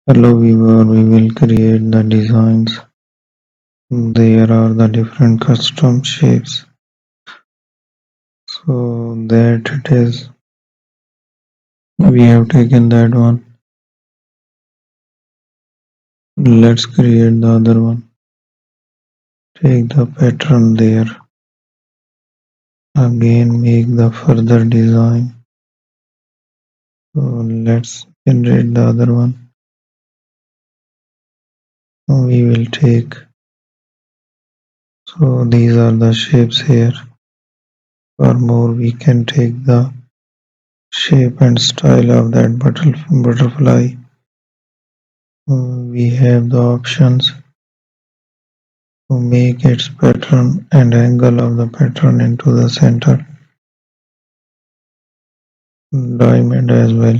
Hello viewer, we will create the designs. There are the different custom shapes. So that it is. We have taken that one. Let's create the other one. Take the pattern there. Again make the further design. So let's generate the other one. We will take. So these are the shapes here. For more we can take the shape and style of that butterfly. We have the options to make its pattern and angle of the pattern into the center diamond as well.